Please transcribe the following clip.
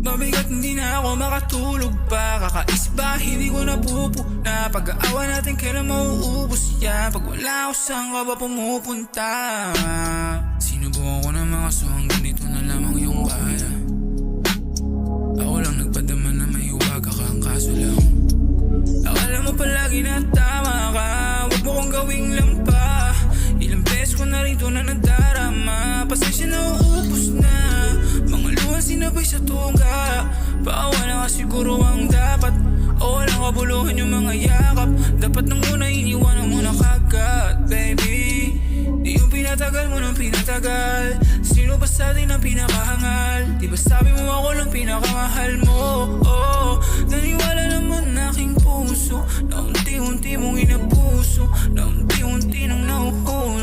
Mabigat hindi na ako makatulog pa. Kakaisip ba hindi ko napupuna. Pag-aawa natin kailan mauubos yan. Pag wala ako saan ka ba pumupunta? Sinubukan ko ng mga song, ganito na lamang yung bala. Ako lang nagpadama na may huwaga ka, ang kaso lang akala mo palagi na tama ka. Huwag mo kong gawing lampa. Ilang beses ko na rin ito na nadarama. Pasensya na uubos na. Mga luha sinabay sa tungga. Paawa na ka siguro ang dapat. O walang kabuluhan yung mga yakap. Dapat nang muna iniwanan mo na kagad, baby. Di yung pinatagal mo ng pinatagal. Sino ba sa atin ang pinakahangal? Di ba sabi mo ako lang pinakamahal mo? Oh, naniwala naman aking puso na unti-unti mong inapuso, na unti-unti nang nauho